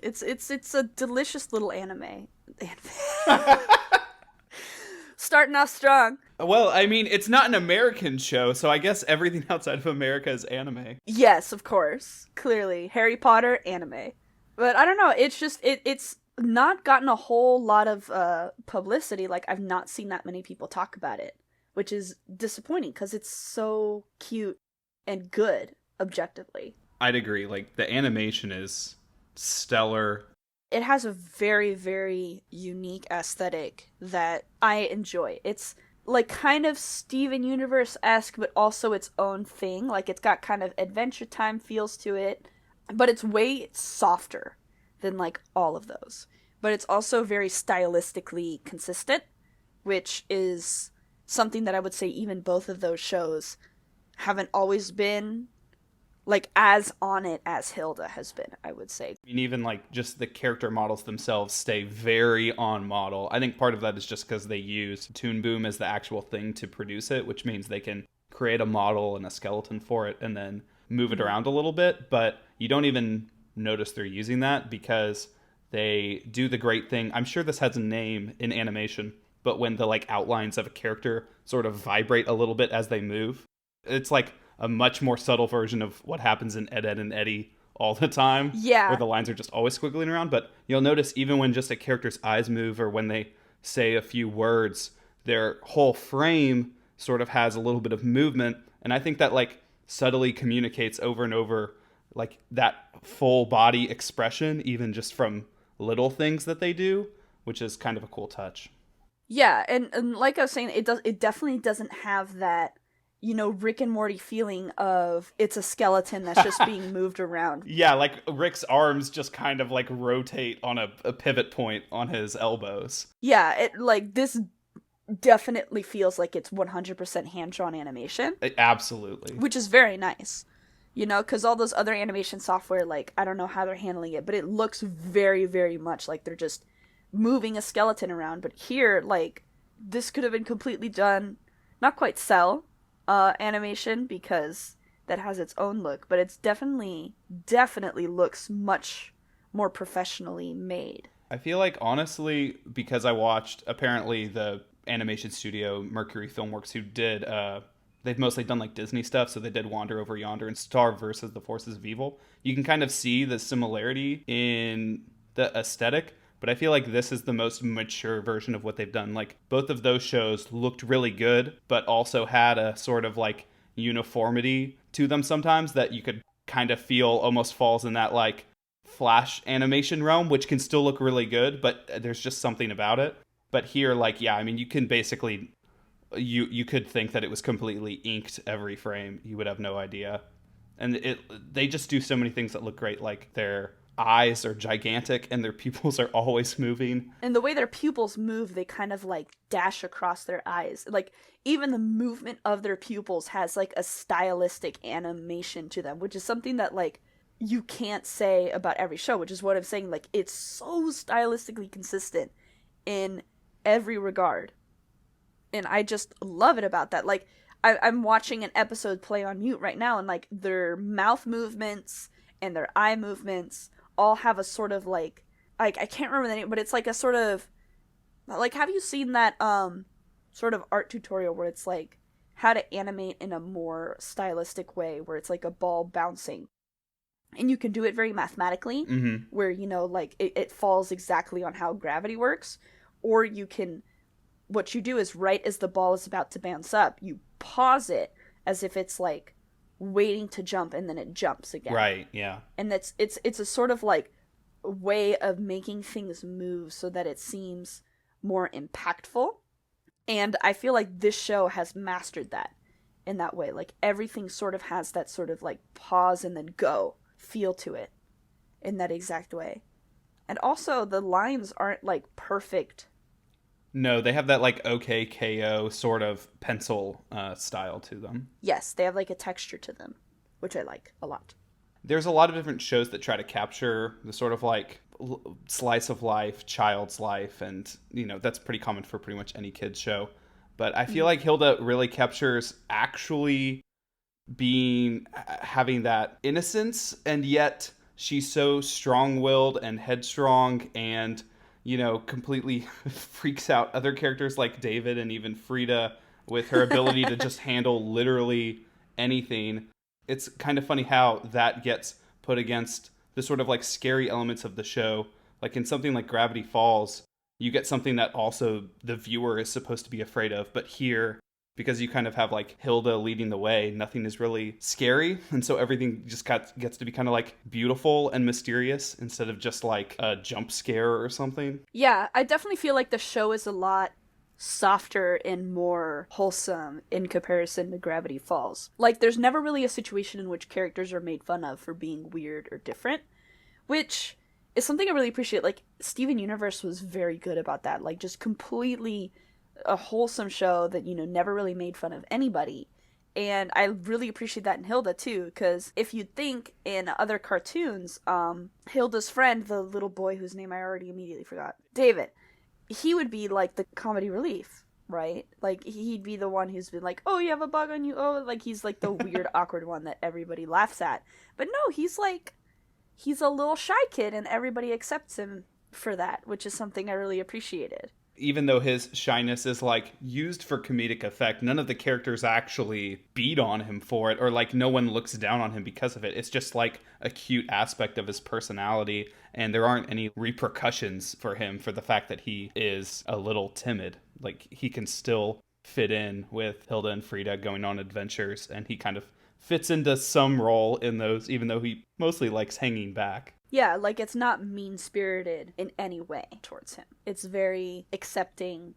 It's a delicious little anime. Starting off strong. Well, I mean, it's not an American show, so I guess everything outside of America is anime. Yes, of course. Clearly. Harry Potter, anime. But I don't know, it's just, it's not gotten a whole lot of publicity. Like, I've not seen that many people talk about it, which is disappointing, because it's so cute and good, objectively. I'd agree. Like, the animation is stellar. It has a very, very unique aesthetic that I enjoy. It's like kind of Steven Universe-esque, but also its own thing. Like, it's got kind of Adventure Time feels to it, but it's way softer than like all of those. But it's also very stylistically consistent, which is something that I would say even both of those shows haven't always been like as on it as Hilda has been, I would say. I mean, even like just the character models themselves stay very on model. I think part of that is just because they use Toon Boom as the actual thing to produce it, which means they can create a model and a skeleton for it and then move it around a little bit. But you don't even notice they're using that because they do the great thing. I'm sure this has a name in animation, but when the like outlines of a character sort of vibrate a little bit as they move, it's like a much more subtle version of what happens in Ed, Edd and Eddy all the time. Yeah. Where the lines are just always squiggling around. But you'll notice even when just a character's eyes move or when they say a few words, their whole frame sort of has a little bit of movement. And I think that like subtly communicates over and over like that full body expression, even just from little things that they do, which is kind of a cool touch. Yeah, and like I was saying, it definitely doesn't have that, you know, Rick and Morty feeling of it's a skeleton that's just being moved around. Yeah, like Rick's arms just kind of like rotate on a pivot point on his elbows. Yeah, it like this definitely feels like it's 100% hand-drawn animation. Absolutely. Which is very nice. You know, because all those other animation software, like, I don't know how they're handling it, but it looks very, very much like they're just moving a skeleton around. But here, like, this could have been completely done, not quite cell animation, because that has its own look, but it's definitely looks much more professionally made. I feel like, honestly, because I watched, apparently, the animation studio, Mercury Filmworks, who did, they've mostly done, like, Disney stuff, so they did Wander Over Yonder and Star versus the Forces of Evil. You can kind of see the similarity in the aesthetic, but I feel like this is the most mature version of what they've done. Like, both of those shows looked really good, but also had a sort of, like, uniformity to them sometimes that you could kind of feel almost falls in that, like, Flash animation realm, which can still look really good, but there's just something about it. But here, like, yeah, I mean, you can basically, you could think that it was completely inked every frame. You would have no idea. And they just do so many things that look great, like their eyes are gigantic and their pupils are always moving. And the way their pupils move, they kind of like dash across their eyes. Like, even the movement of their pupils has like a stylistic animation to them, which is something that like you can't say about every show, which is what I'm saying. Like, it's so stylistically consistent in every regard. And I just love it about that. Like, I'm watching an episode play on mute right now, and like their mouth movements and their eye movements all have a sort of like I can't remember the name, but it's like a sort of like, have you seen that sort of art tutorial where it's like how to animate in a more stylistic way, where it's like a ball bouncing and you can do it very mathematically, where, you know, like it falls exactly on how gravity works, or you can, what you do is right as the ball is about to bounce up, you pause it as if it's like waiting to jump, and then it jumps again. Right, yeah. And it's a sort of like way of making things move so that it seems more impactful. And I feel like this show has mastered that in that way. Like, everything sort of has that sort of like pause and then go feel to it in that exact way. And also the lines aren't like perfect. No, they have that like OKKO sort of pencil style to them. Yes, they have like a texture to them, which I like a lot. There's a lot of different shows that try to capture the sort of like slice of life, child's life, and, you know, that's pretty common for pretty much any kid's show. But I feel like Hilda really captures actually having that innocence and yet she's so strong-willed and headstrong and, completely freaks out other characters like David and even Frida with her ability to just handle literally anything. It's kind of funny how that gets put against the sort of like scary elements of the show. Like in something like Gravity Falls, you get something that also the viewer is supposed to be afraid of. But here, because you kind of have like Hilda leading the way, nothing is really scary. And so everything just gets to be kind of like beautiful and mysterious instead of just like a jump scare or something. Yeah, I definitely feel like the show is a lot softer and more wholesome in comparison to Gravity Falls. Like, there's never really a situation in which characters are made fun of for being weird or different, which is something I really appreciate. Like, Steven Universe was very good about that. Like, just completely a wholesome show that, never really made fun of anybody. And I really appreciate that in Hilda, too, because if you think in other cartoons, Hilda's friend, the little boy whose name I already immediately forgot, David, he would be like the comedy relief, right? Like, he'd be the one who's been like, oh, you have a bug on you, oh, like, he's like the weird, awkward one that everybody laughs at. But no, he's a little shy kid, and everybody accepts him for that, which is something I really appreciated. Even though his shyness is like used for comedic effect, none of the characters actually beat on him for it, or like no one looks down on him because of it. It's just like a cute aspect of his personality, and there aren't any repercussions for him for the fact that he is a little timid. Like, he can still fit in with Hilda and Frida going on adventures, and he kind of fits into some role in those, even though he mostly likes hanging back. Yeah, like, it's not mean-spirited in any way towards him. It's very accepting,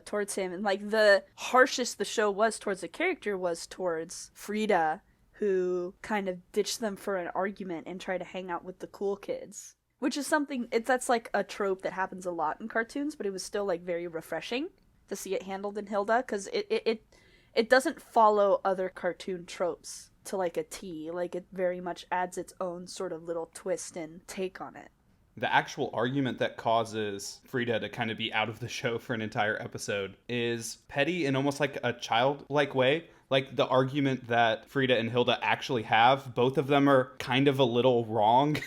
towards him. And, like, the harshest the show was towards the character was towards Frida, who kind of ditched them for an argument and tried to hang out with the cool kids. Which is something, that's, like, a trope that happens a lot in cartoons, but it was still, like, very refreshing to see it handled in Hilda, because it doesn't follow other cartoon tropes to like a T. Like, it very much adds its own sort of little twist and take on it. The actual argument that causes Frida to kind of be out of the show for an entire episode is petty in almost like a childlike way. Like, the argument that Frida and Hilda actually have, both of them are kind of a little wrong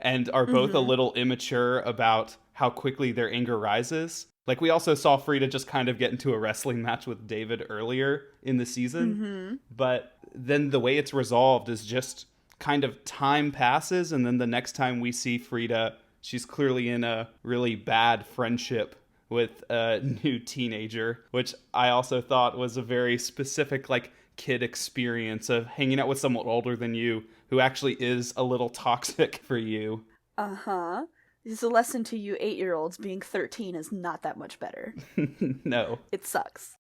and are both a little immature about how quickly their anger rises. Like, we also saw Frida just kind of get into a wrestling match with David earlier in the season. But then the way it's resolved is just kind of time passes, and then the next time we see Frida, she's clearly in a really bad friendship with a new teenager, which I also thought was a very specific, like, kid experience of hanging out with someone older than you who actually is a little toxic for you. Uh-huh. It's a lesson to you 8-year-olds. Being 13 is not that much better. No. It sucks.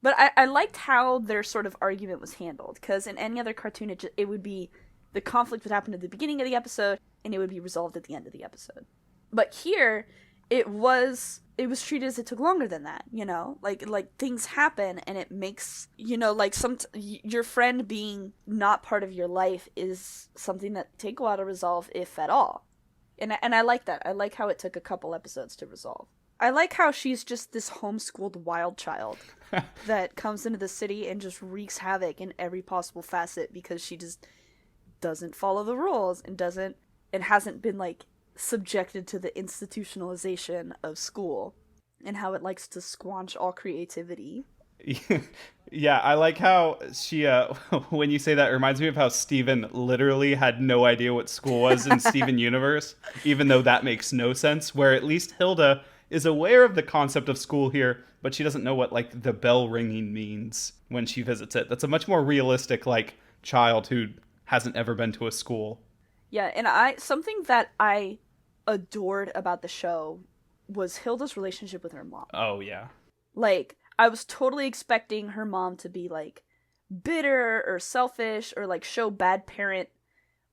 But I liked how their sort of argument was handled, because in any other cartoon, it would be, the conflict would happen at the beginning of the episode, and it would be resolved at the end of the episode. But here, it was treated as it took longer than that, Like things happen, and it makes, like, your friend being not part of your life is something that take a while to resolve, if at all. And I like that. I like how it took a couple episodes to resolve. I like how she's just this homeschooled wild child that comes into the city and just wreaks havoc in every possible facet because she just doesn't follow the rules and hasn't been, like, subjected to the institutionalization of school and how it likes to squanch all creativity. Yeah, I like how she, when you say that, it reminds me of how Steven literally had no idea what school was in Steven Universe, even though that makes no sense, where at least Hilda is aware of the concept of school here, but she doesn't know what, like, the bell ringing means when she visits it. That's a much more realistic, like, child who hasn't ever been to a school. Yeah, and something that I adored about the show was Hilda's relationship with her mom. Oh, yeah. Like, I was totally expecting her mom to be, like, bitter or selfish or, like, show bad parent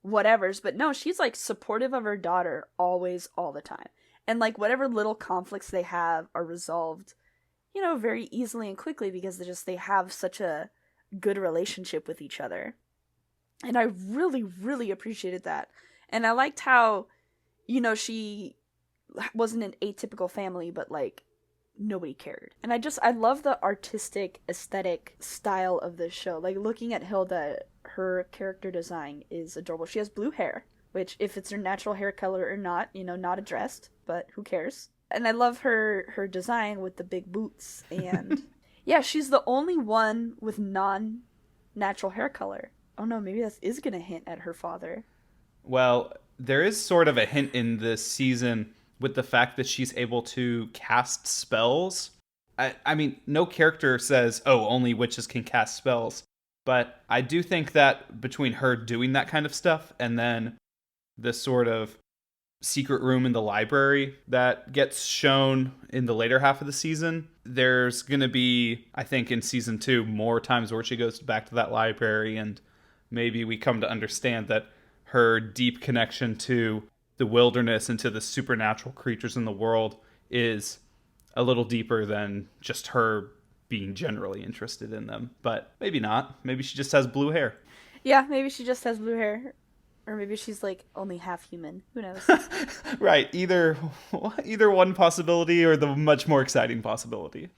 whatevers, but no, she's, like, supportive of her daughter always, all the time. And, like, whatever little conflicts they have are resolved, very easily and quickly because they have such a good relationship with each other. And I really, really appreciated that. And I liked how, she wasn't an atypical family, but, like, nobody cared. And I love the artistic, aesthetic style of this show. Like, looking at Hilda, her character design is adorable. She has blue hair, which if it's her natural hair color or not, not addressed, but who cares? And I love her design with the big boots, and yeah, she's the only one with non-natural hair color. Oh no, maybe that is gonna hint at her father. Well, there is sort of a hint in this season with the fact that she's able to cast spells. I mean, no character says, oh, only witches can cast spells. But I do think that between her doing that kind of stuff and then the sort of secret room in the library that gets shown in the later half of the season, there's going to be, I think in season 2, more times where she goes back to that library, and maybe we come to understand that her deep connection to the wilderness and to the supernatural creatures in the world is a little deeper than just her being generally interested in them. But maybe not. Maybe she just has blue hair. Yeah, maybe she just has blue hair. Or maybe she's like only half human. Who knows? Right. Either one possibility or the much more exciting possibility.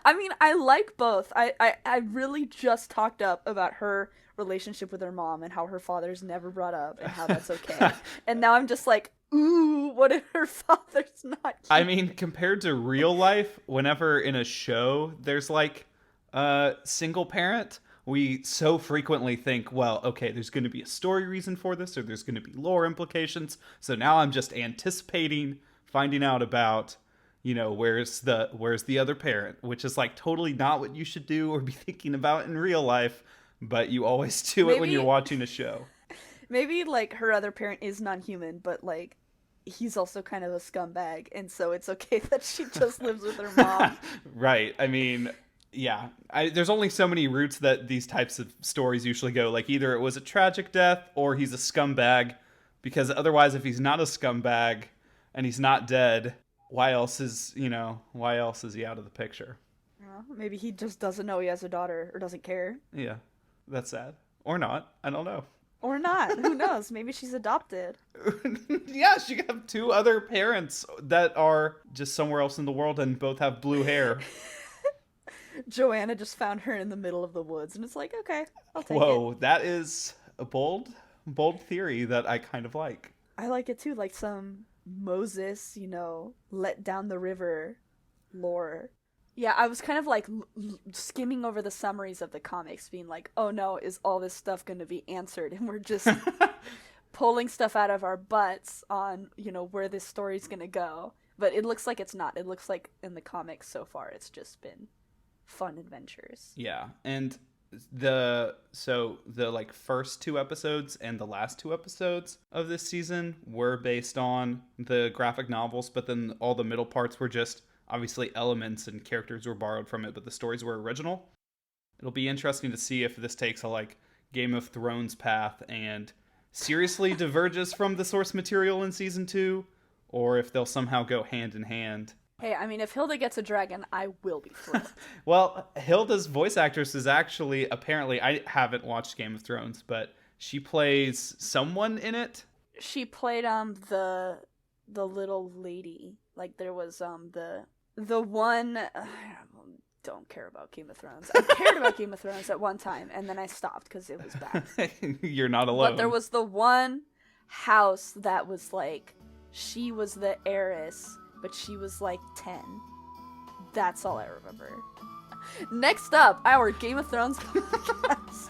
I mean, I like both. I really just talked up about her relationship with her mom and how her father's never brought up and how that's okay. And now I'm just like, ooh, what if her father's not cute? I mean, compared to real life, whenever in a show there's like a single parent, we so frequently think, well, okay, there's going to be a story reason for this, or there's going to be lore implications. So now I'm just anticipating finding out about, where's the other parent, which is like totally not what you should do or be thinking about in real life, but you always do it when you're watching a show. Maybe like her other parent is non-human, but like he's also kind of a scumbag, and so it's okay that she just lives with her mom. Right. I mean, yeah. There's only so many routes that these types of stories usually go. Like either it was a tragic death or he's a scumbag, because otherwise if he's not a scumbag and he's not dead, why else is he out of the picture? Well, maybe he just doesn't know he has a daughter or doesn't care. Yeah. That's sad. Or not. I don't know. Or not. Who knows? Maybe she's adopted. Yeah, she could have 2 other parents that are just somewhere else in the world and both have blue hair. Joanna just found her in the middle of the woods, and it's like, okay, I'll take it. Whoa, that is a bold theory that I kind of like. I like it too, like some Moses, let down the river lore. Yeah, I was kind of like skimming over the summaries of the comics, being like, oh no, is all this stuff going to be answered? And we're just pulling stuff out of our butts on, where this story's going to go. But it looks like it's not. It looks like in the comics so far, it's just been fun adventures. Yeah, and the like first 2 episodes and the last 2 episodes of this season were based on the graphic novels, but then all the middle parts were just obviously elements and characters were borrowed from it, but the stories were original. It'll be interesting to see if this takes a like Game of Thrones path and seriously diverges from the source material in season 2, or if they'll somehow go hand in hand. Hey, I mean, if Hilda gets a dragon, I will be thrilled. Well, Hilda's voice actress is actually, apparently, I haven't watched Game of Thrones, but she plays someone in it. She played the little lady. Like there was the one. I don't care about Game of Thrones. I cared about Game of Thrones at one time, and then I stopped because it was bad. You're not alone. But there was the one house that was like, she was the heiress, but she was like 10. That's all I remember. Next up, our Game of Thrones podcast.